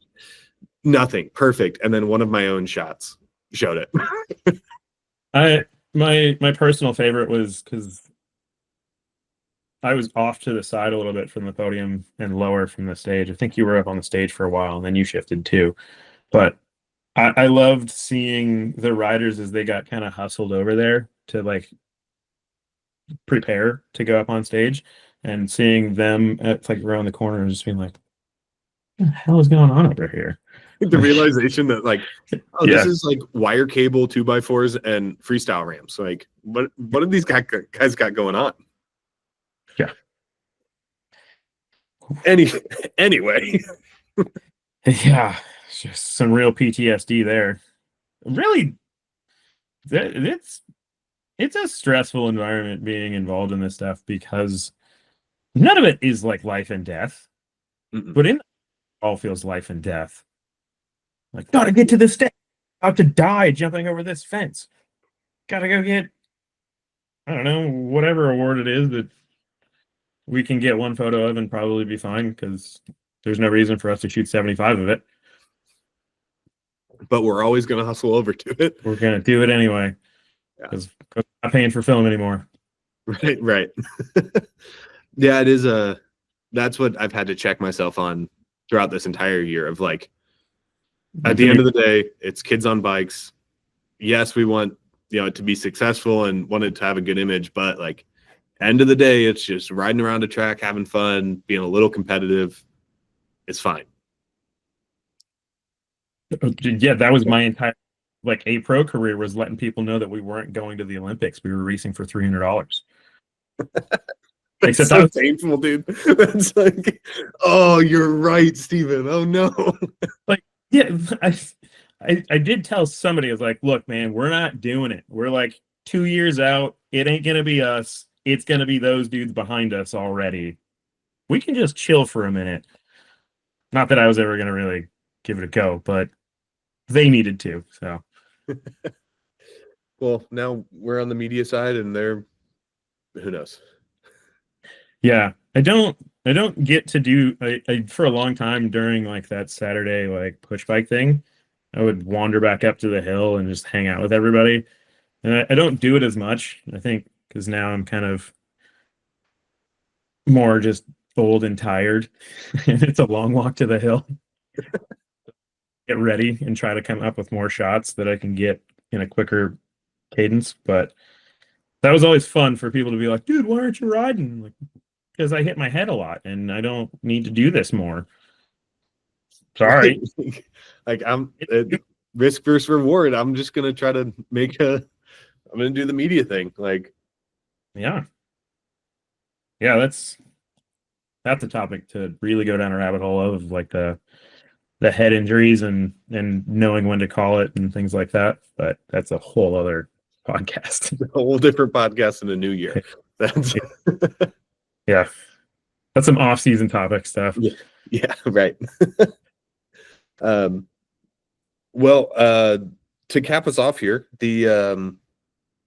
Nothing. Perfect. And then one of my own shots showed it. My personal favorite was because I was off to the side a little bit from the podium and lower from the stage. I think you were up on the stage for a while and then you shifted too. But I loved seeing the riders as they got kind of hustled over there to like prepare to go up on stage, and seeing them at like around the corner and just being like, what the hell is going on over here? The realization that like, this is like wire cable 2x4s and freestyle ramps. Like, what have these guys got going on? Yeah. Anyway. Yeah, just some real PTSD there. Really, it's a stressful environment being involved in this stuff because none of it is like life and death. Mm-mm. But it all feels life and death. Like, gotta get to the stage. About to die jumping over this fence. Gotta go get, I don't know, whatever award it is that we can get one photo of and probably be fine because there's no reason for us to shoot 75 of it. But we're always going to hustle over to it. We're going to do it anyway because we're not paying for film anymore. Right. Yeah, it is that's what I've had to check myself on throughout this entire year of like, at the end of the day, it's kids on bikes. Yes, we want, to be successful and wanted to have a good image, but like end of the day, it's just riding around a track, having fun, being a little competitive. It's fine. Yeah, that was my entire like a pro career was letting people know that we weren't going to the Olympics. We were racing for $300. That's Except so painful, dude. That's like, oh, you're right, Steven. Oh no. like, yeah, I did tell somebody, I was like, look, man, we're not doing it. We're like 2 years out. It ain't gonna be us. It's gonna be those dudes behind us already. We can just chill for a minute. Not that I was ever gonna really give it a go, but they needed to. So Well, now we're on the media side, and they're who knows. yeah, I don't get to do I for a long time during like that Saturday like push bike thing. I would wander back up to the hill and just hang out with everybody. And I don't do it as much, I think, because now I'm kind of more just old and tired. And it's a long walk to the hill. Get ready and try to come up with more shots that I can get in a quicker cadence. But that was always fun for people to be like, dude, why aren't you riding? Like, because I hit my head a lot and I don't need to do this more. Sorry. Like I'm risk versus reward. I'm just gonna try to I'm gonna do the media thing. Like, Yeah. Yeah, that's a topic to really go down a rabbit hole of, like the head injuries and knowing when to call it and things like that. But that's a whole other podcast. a whole different podcast in the new year. That's Yeah. That's some off-season topic stuff. yeah, right. Well, to cap us off here, the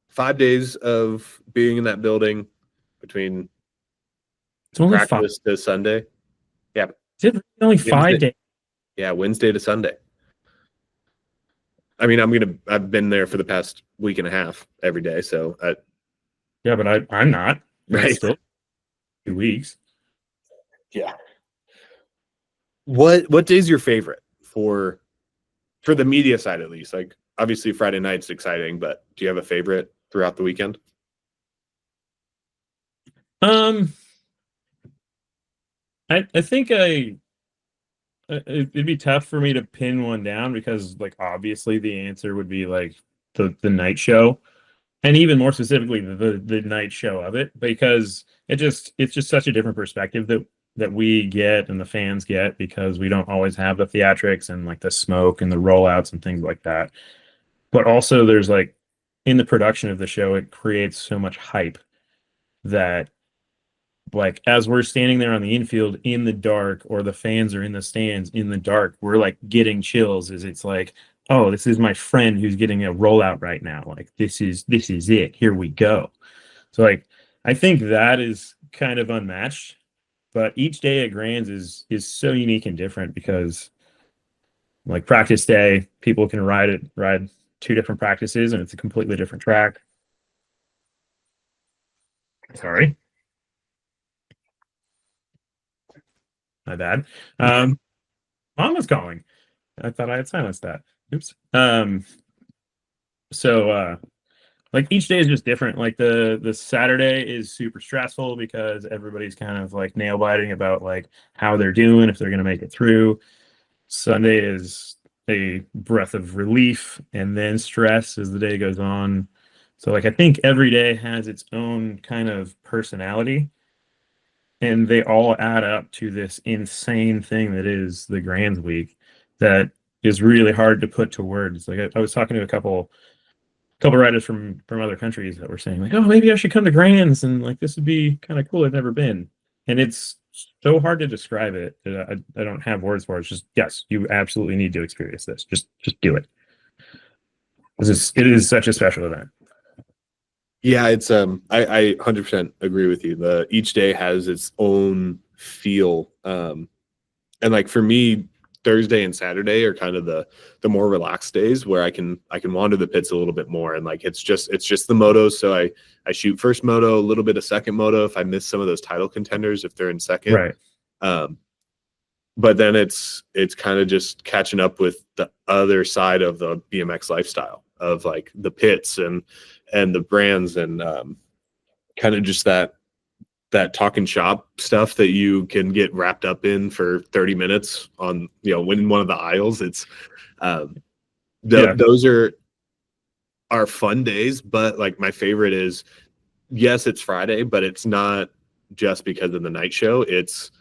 5 days of being in that building between It's only practice to Sunday. Yeah. It's only 5 days. Yeah, Wednesday to Sunday. I mean, I've been there for the past week and a half every day. So Yeah, but I'm not. right. It's still 2 weeks. Yeah. What day is your favorite for the media side, at least? Like, obviously Friday night's exciting, but do you have a favorite throughout the weekend? I think it'd be tough for me to pin one down because, like, obviously the answer would be like the night show, and even more specifically the night show of it, because it's just such a different perspective that we get and the fans get, because we don't always have the theatrics and like the smoke and the rollouts and things like that. But also there's like, in the production of the show, it creates so much hype that, like, as we're standing there on the infield in the dark, or the fans are in the stands in the dark, we're like getting chills, as it's like, oh, this is my friend who's getting a rollout right now. Like, this is it. Here we go. So, like, I think that is kind of unmatched. But each day at Grands is so unique and different, because, like, practice day, people can ride 2 different practices and it's a completely different track. Sorry. My bad. Mom was calling. I thought I had silenced that. Oops. So like, each day is just different. Like, the Saturday is super stressful because everybody's kind of like nail biting about like how they're doing, if they're going to make it through. Sunday is a breath of relief and then stress as the day goes on. So, like, I think every day has its own kind of personality, and they all add up to this insane thing that is the Grands Week, that is really hard to put to words. Like, I was talking to a couple riders from other countries that were saying, like, oh, maybe I should come to Grands, and like, this would be kind of cool. I've never been. And it's so hard to describe it that I don't have words for it. It's just, yes, you absolutely need to experience this. Just do it. It is such a special event. Yeah, it's I 100% agree with you. Each day has its own feel. And like, for me, Thursday and Saturday are kind of the more relaxed days, where I can wander the pits a little bit more, and like, it's just the motos. So I shoot first moto, a little bit of second moto if I miss some of those title contenders, if they're in second. Right. But then it's kind of just catching up with the other side of the BMX lifestyle, of like the pits and the brands, and kind of just that talking shop stuff that you can get wrapped up in for 30 minutes on, winning one of the aisles. It's those are are fun days, but like my favorite is, yes, it's Friday, but it's not just because of the night show. It's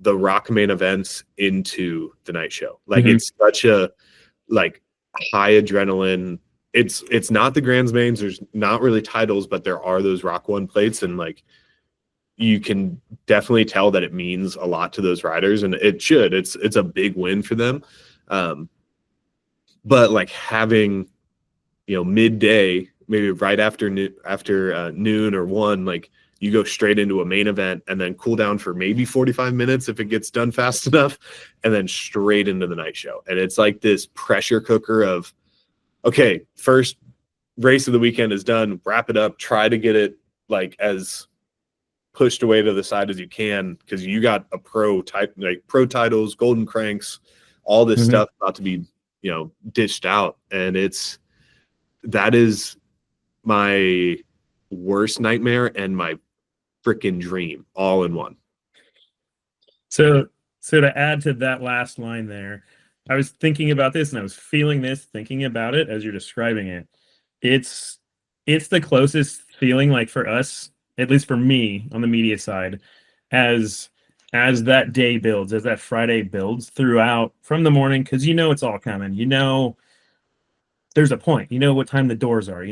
the rock main events into the night show. Like Mhm. it's such a like high adrenaline. It's not the Grands Mains. There's not really titles, but there are those Rock One plates, and like you can definitely tell that it means a lot to those riders, and it should. It's a big win for them. Um, but like having midday, maybe right after noon or one, like you go straight into a main event and then cool down for maybe 45 minutes if it gets done fast enough, and then straight into the night show. And it's like this pressure cooker of, okay, first race of the weekend is done, wrap it up, try to get it like as pushed away to the side as you can, because you got a pro type, like pro titles, golden cranks, all this Mhm. stuff about to be dished out. And that is my worst nightmare and my freaking dream all in one. So, so to add to that last line there, I was thinking about this and I was feeling this, thinking about it as you're describing it. It's it's the closest feeling, like for us, at least for me on the media side, as as that day builds, as that Friday builds throughout from the morning, because it's all coming. There's a point. You know what time the doors are.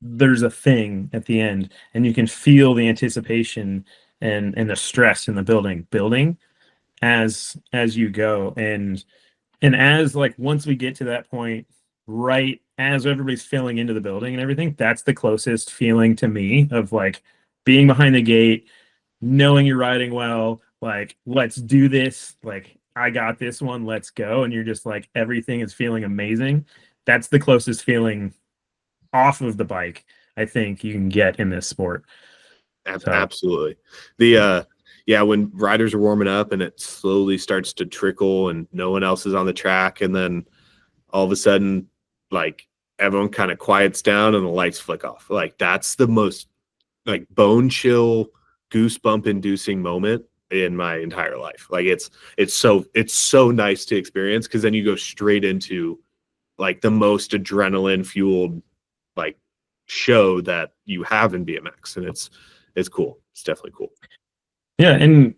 There's a thing at the end, and you can feel the anticipation and the stress in the building as you go. And as like once we get to that point, right as everybody's filling into the building and everything, that's the closest feeling to me of like being behind the gate, knowing you're riding well, like let's do this, like I got this one, let's go. And you're just like everything is feeling amazing. That's the closest feeling off of the bike I think you can get in this sport. So Absolutely. The yeah, when riders are warming up and it slowly starts to trickle and no one else is on the track, and then all of a sudden, like everyone kind of quiets down and the lights flick off. Like that's the most like bone chill, goosebump inducing moment in my entire life. Like it's so nice to experience, because then you go straight into like the most adrenaline fueled like show that you have in BMX, and it's cool. It's definitely cool. yeah, and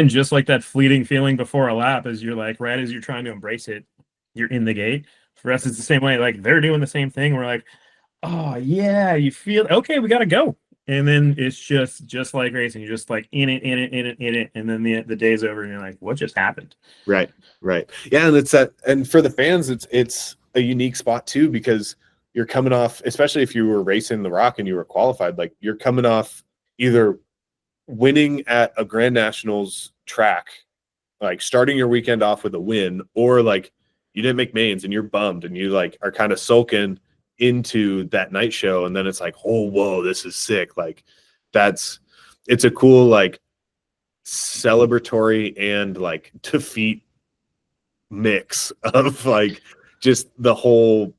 just like that fleeting feeling before a lap, as you're like right as you're trying to embrace it, you're in the gate. For us, it's the same way. Like they're doing the same thing. We're like, oh yeah, you feel okay, we gotta go. And then it's just like racing. You're just like in it, and then the day's over, and you're like, what just happened? Right, right. Yeah, and it's that, and for the fans, it's a unique spot too, because you're coming off, especially if you were racing the Rock and you were qualified, like you're coming off either winning at a Grand Nationals track, like starting your weekend off with a win, or like you didn't make mains and you're bummed and you like are kind of sulking into that night show, and then it's like, oh whoa, this is sick. Like that's it's a cool like celebratory and like defeat mix of like just the whole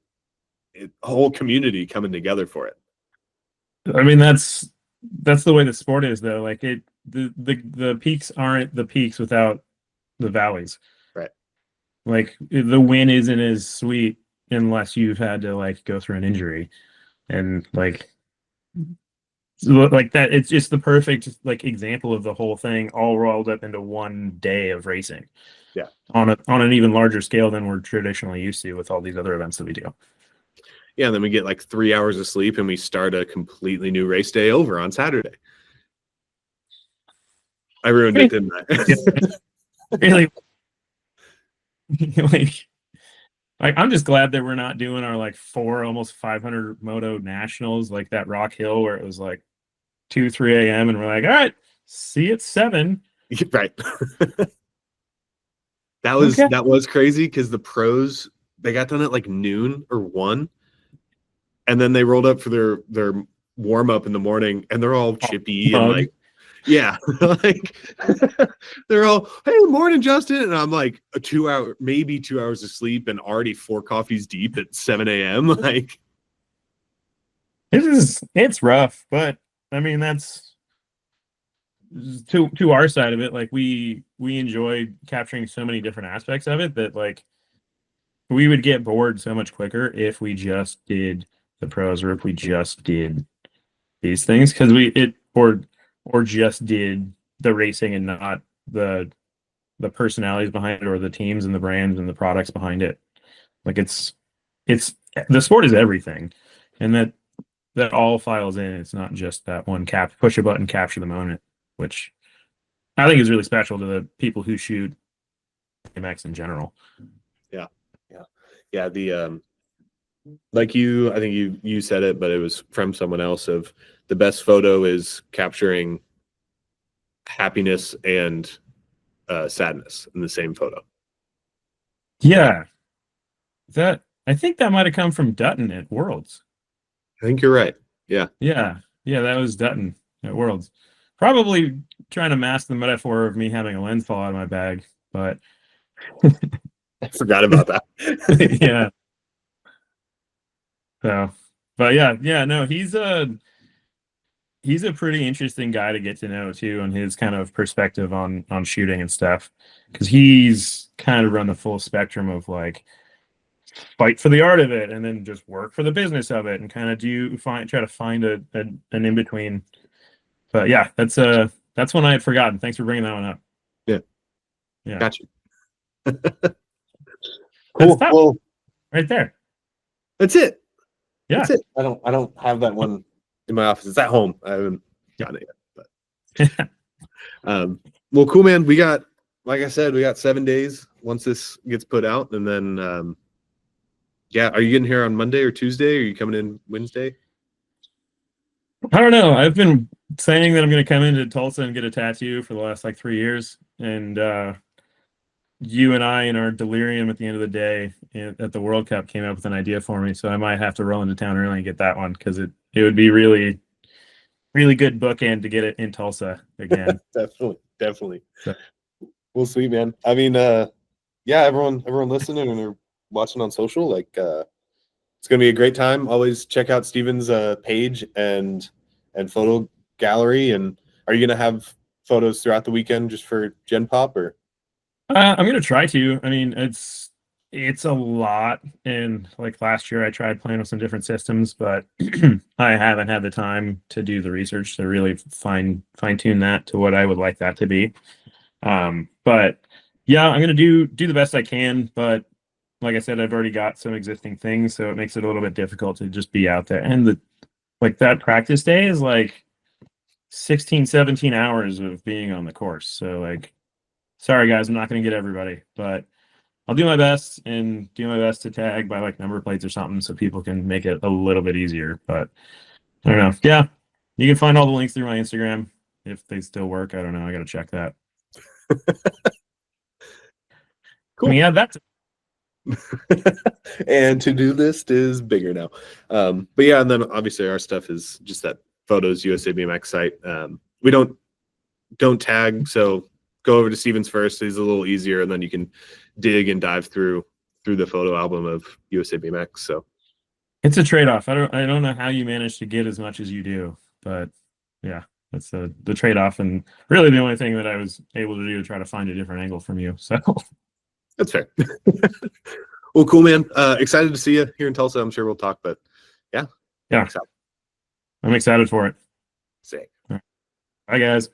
community coming together for it. I mean, that's the way the sport is, though. Like the peaks aren't the peaks without the valleys. Right. Like the win isn't as sweet unless you've had to like go through an injury, and like that. It's just the perfect like example of the whole thing all rolled up into one day of racing. Yeah. On an even larger scale than we're traditionally used to with all these other events that we do. Yeah, and then we get like 3 hours of sleep and we start a completely new race day over on Saturday. I ruined it, didn't I? Really, like I'm just glad that we're not doing our like almost 500 moto nationals like that Rock Hill where it was like 2, 3 a.m. and we're like, all right, see you at 7. Right. That was Okay. that was crazy, because the pros, they got done at like noon or 1, and then they rolled up for their warm up in the morning, and they're all chippy and Mug. like, yeah, like they're all, hey, morning, Justin, and I'm like maybe 2 hours of sleep and already 4 coffees deep at 7 a.m. Like, It's rough, but I mean that's to our side of it. Like we enjoy capturing so many different aspects of it that like we would get bored so much quicker if we just did the pros or if we just did these things because or just did the racing and not the personalities behind it or the teams and the brands and the products behind it. Like it's the sport is everything, and that all files in. It's not just that one push a button, capture the moment, which I think is really special to the people who shoot BMX in general. Yeah. The like you, I think you said it, but it was from someone else. Of the best photo is capturing happiness and sadness in the same photo. Yeah, that I think that might have come from Dutton at Worlds. I think you're right. Yeah. Yeah, that was Dutton at Worlds. Probably trying to mask the metaphor of me having a lens fall out of my bag, but I forgot about that. yeah. So, but yeah, no, he's a pretty interesting guy to get to know too, and his kind of perspective on shooting and stuff, because he's kind of run the full spectrum of like fight for the art of it and then just work for the business of it and kind of try to find an in between. But yeah, that's one I had forgotten. Thanks for bringing that one up. Yeah, Gotcha. cool. Cool. Well, Right there. that's it. Yeah. That's it. I don't have that one in my office. It's at home. I haven't gotten it yet. But well, cool, man. We got, like I said, we got 7 days once this gets put out, and then yeah. Are you getting here on Monday or Tuesday? Or are you coming in Wednesday? I don't know. I've been saying that I'm going to come into Tulsa and get a tattoo for the last like 3 years, and you and I, in our delirium at the end of the day at the World Cup, came up with an idea for me. So I might have to roll into town early and get that one because it would be really, really good bookend to get it in Tulsa again. Definitely. So. Well, sweet, man. I mean, yeah, everyone listening and watching on social, like, it's gonna be a great time. Always check out Steven's page and photo gallery. And are you gonna have photos throughout the weekend just for Gen Pop, or? I'm gonna try to. I mean, it's a lot, and like last year, I tried playing with some different systems, but I haven't had the time to do the research to really fine tune that to what I would like that to be. But yeah, I'm gonna do the best I can. But like I said, I've already got some existing things, so it makes it a little bit difficult to just be out there. And that practice day is like 16, 17 hours of being on the course. So like, sorry guys, I'm not going to get everybody, but I'll do my best and do my best to tag by like number plates or something so people can make it a little bit easier. But I don't know. Yeah, you can find all the links through my Instagram if they still work. I don't know. I got to check that. Cool. I mean, yeah, that's and to-do list is bigger now. But yeah, and then obviously our stuff is just that Photos USA BMX site. We don't tag, so go over to Steven's first. He's a little easier, and then you can dig and dive through the photo album of USA BMX. So it's a trade-off. I don't know how you manage to get as much as you do, but yeah, that's the trade-off, and really the only thing that I was able to do to try to find a different angle from you. So that's fair. Well, cool, man. Excited to see you here in Tulsa. I'm sure we'll talk, but yeah. I'm excited for it. Sick. Bye, guys.